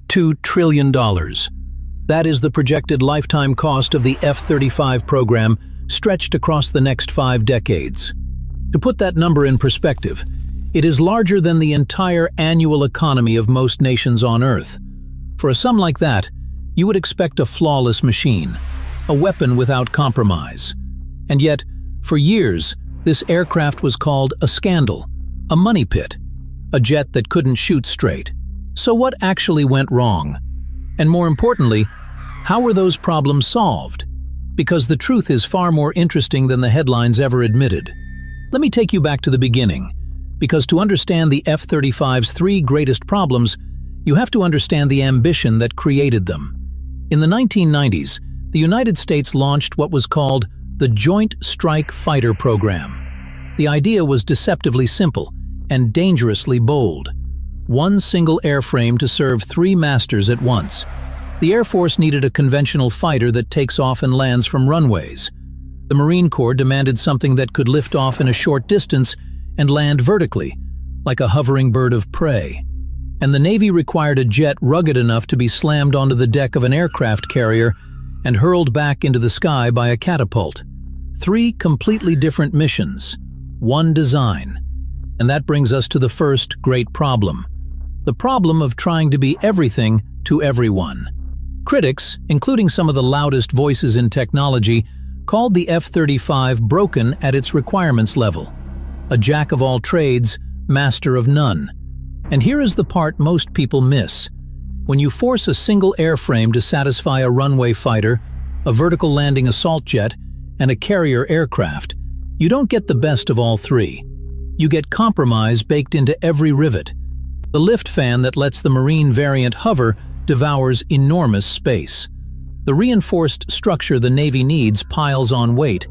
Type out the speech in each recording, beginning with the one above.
$2 trillion. That is the projected lifetime cost of the F-35 program, stretched across the next 5 decades. To put that number in perspective, it is larger than the entire annual economy of most nations on Earth. For a sum like that, you would expect a flawless machine, a weapon without compromise. And yet, for years, this aircraft was called a scandal, a money pit, a jet that couldn't shoot straight. So what actually went wrong? And more importantly, how were those problems solved? Because the truth is far more interesting than the headlines ever admitted. Let me take you back to the beginning, because to understand the F-35's 3 greatest problems, you have to understand the ambition that created them. In the 1990s, the United States launched what was called the Joint Strike Fighter Program. The idea was deceptively simple and dangerously bold. One single airframe to serve 3 masters at once. The Air Force needed a conventional fighter that takes off and lands from runways. The Marine Corps demanded something that could lift off in a short distance and land vertically, like a hovering bird of prey. And the Navy required a jet rugged enough to be slammed onto the deck of an aircraft carrier and hurled back into the sky by a catapult. 3 completely different missions, one design. And that brings us to the first great problem. The problem of trying to be everything to everyone. Critics, including some of the loudest voices in technology, called the F-35 broken at its requirements level. A jack of all trades, master of none. And here is the part most people miss. When you force a single airframe to satisfy a runway fighter, a vertical landing assault jet, and a carrier aircraft, you don't get the best of all 3. You get compromise baked into every rivet. The lift fan that lets the Marine variant hover devours enormous space. The reinforced structure the Navy needs piles on weight.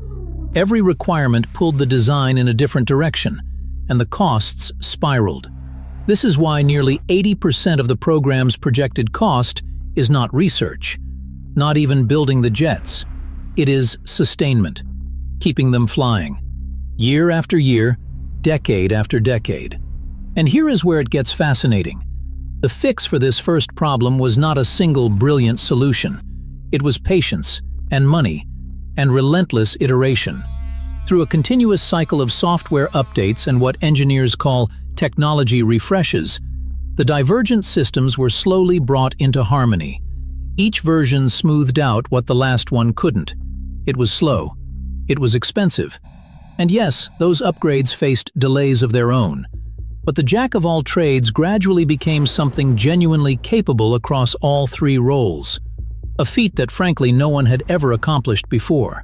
Every requirement pulled the design in a different direction, and the costs spiraled. This is why nearly 80% of the program's projected cost is not research, not even building the jets. It is sustainment, keeping them flying, year after year, decade after decade. And here is where it gets fascinating. The fix for this first problem was not a single brilliant solution. It was patience and money and relentless iteration. Through a continuous cycle of software updates and what engineers call technology refreshes, the divergent systems were slowly brought into harmony. Each version smoothed out what the last one couldn't. It was slow. It was expensive. And yes, those upgrades faced delays of their own. But the jack of all trades gradually became something genuinely capable across all 3 roles. A feat that frankly no one had ever accomplished before.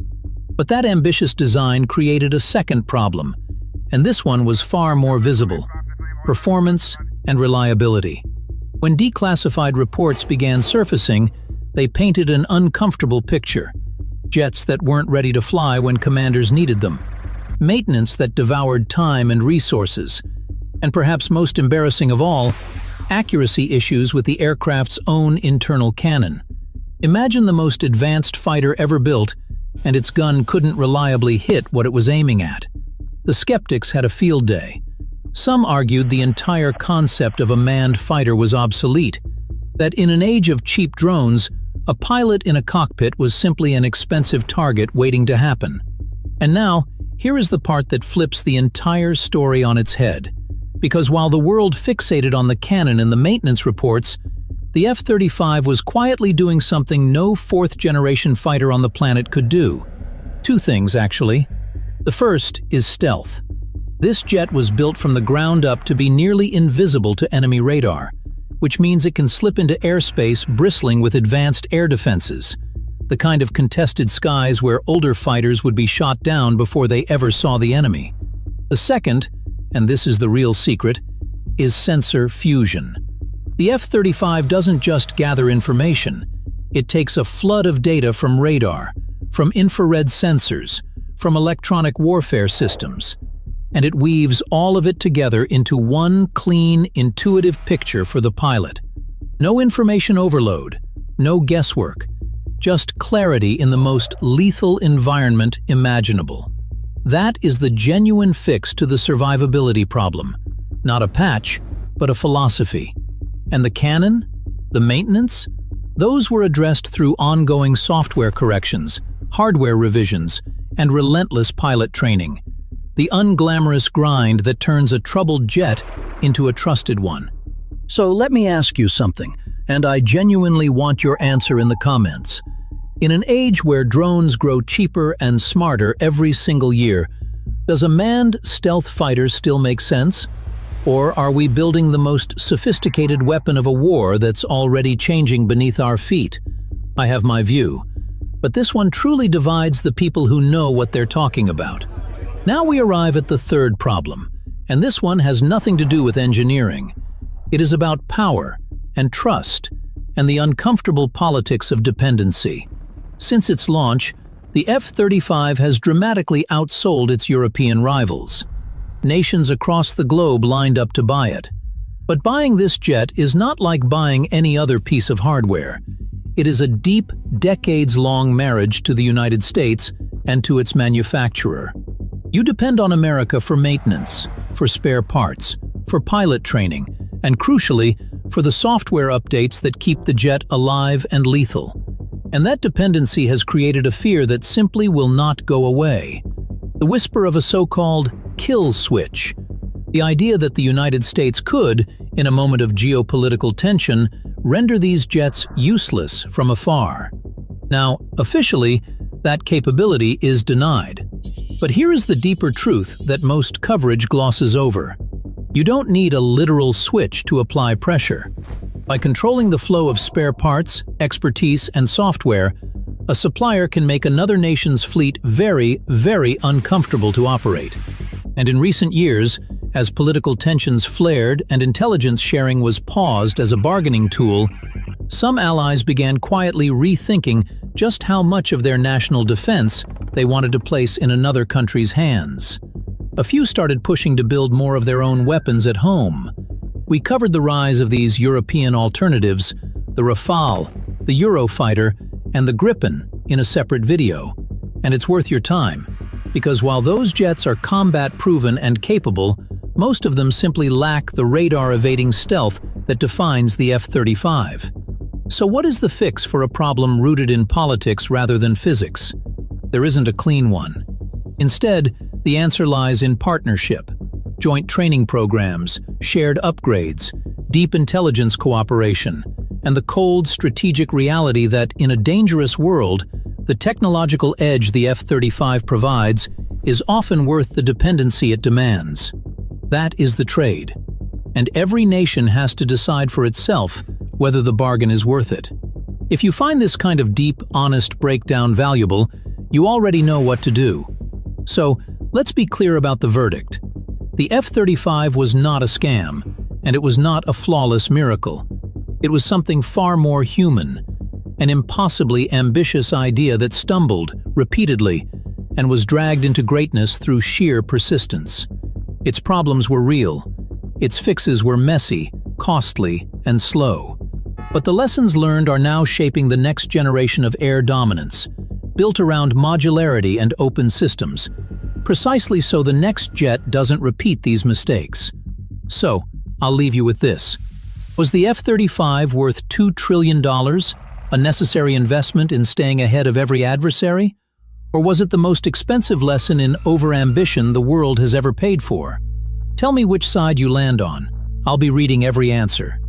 But that ambitious design created a second problem, and this one was far more visible: performance and reliability. When declassified reports began surfacing, they painted an uncomfortable picture. Jets that weren't ready to fly when commanders needed them. Maintenance that devoured time and resources. And perhaps most embarrassing of all, accuracy issues with the aircraft's own internal cannon. Imagine the most advanced fighter ever built, and its gun couldn't reliably hit what it was aiming at. The skeptics had a field day. Some argued the entire concept of a manned fighter was obsolete, that in an age of cheap drones, a pilot in a cockpit was simply an expensive target waiting to happen. And now, here is the part that flips the entire story on its head. Because while the world fixated on the cannon and the maintenance reports, the F-35 was quietly doing something no 4th-generation fighter on the planet could do. 2 things, actually. The first is stealth. This jet was built from the ground up to be nearly invisible to enemy radar, which means it can slip into airspace bristling with advanced air defenses, the kind of contested skies where older fighters would be shot down before they ever saw the enemy. The second, and this is the real secret, is sensor fusion. The F-35 doesn't just gather information. It takes a flood of data from radar, from infrared sensors, from electronic warfare systems, and it weaves all of it together into one clean, intuitive picture for the pilot. No information overload, no guesswork, just clarity in the most lethal environment imaginable. That is the genuine fix to the survivability problem. Not a patch, but a philosophy. And the cannon? The maintenance? Those were addressed through ongoing software corrections, hardware revisions, and relentless pilot training. The unglamorous grind that turns a troubled jet into a trusted one. So let me ask you something, and I genuinely want your answer in the comments. In an age where drones grow cheaper and smarter every single year, does a manned stealth fighter still make sense? Or are we building the most sophisticated weapon of a war that's already changing beneath our feet? I have my view, but this one truly divides the people who know what they're talking about. Now we arrive at the third problem, and this one has nothing to do with engineering. It is about power and trust and the uncomfortable politics of dependency. Since its launch, the F-35 has dramatically outsold its European rivals. Nations across the globe lined up to buy it. But buying this jet is not like buying any other piece of hardware. It is a deep, decades-long marriage to the United States and to its manufacturer. You depend on America for maintenance, for spare parts, for pilot training, and crucially, for the software updates that keep the jet alive and lethal. And that dependency has created a fear that simply will not go away. The whisper of a so-called kill switch. The idea that the United States could, in a moment of geopolitical tension, render these jets useless from afar. Now, officially, that capability is denied. But here is the deeper truth that most coverage glosses over. You don't need a literal switch to apply pressure. By controlling the flow of spare parts, expertise, and software, a supplier can make another nation's fleet very, very uncomfortable to operate. And in recent years, as political tensions flared and intelligence sharing was paused as a bargaining tool, some allies began quietly rethinking just how much of their national defense they wanted to place in another country's hands. A few started pushing to build more of their own weapons at home. We covered the rise of these European alternatives, the Rafale, the Eurofighter, and the Gripen in a separate video. And it's worth your time, because while those jets are combat-proven and capable, most of them simply lack the radar-evading stealth that defines the F-35. So what is the fix for a problem rooted in politics rather than physics? There isn't a clean one. Instead, the answer lies in partnership, joint training programs, shared upgrades, deep intelligence cooperation, and the cold strategic reality that, in a dangerous world, the technological edge the F-35 provides is often worth the dependency it demands. That is the trade. And every nation has to decide for itself whether the bargain is worth it. If you find this kind of deep, honest breakdown valuable, you already know what to do. So, let's be clear about the verdict. The F-35 was not a scam, and it was not a flawless miracle. It was something far more human, an impossibly ambitious idea that stumbled repeatedly and was dragged into greatness through sheer persistence. Its problems were real. Its fixes were messy, costly, and slow. But the lessons learned are now shaping the next generation of air dominance, built around modularity and open systems, precisely so the next jet doesn't repeat these mistakes. So, I'll leave you with this. Was the F-35 worth $2 trillion, a necessary investment in staying ahead of every adversary? Or was it the most expensive lesson in overambition the world has ever paid for? Tell me which side you land on. I'll be reading every answer.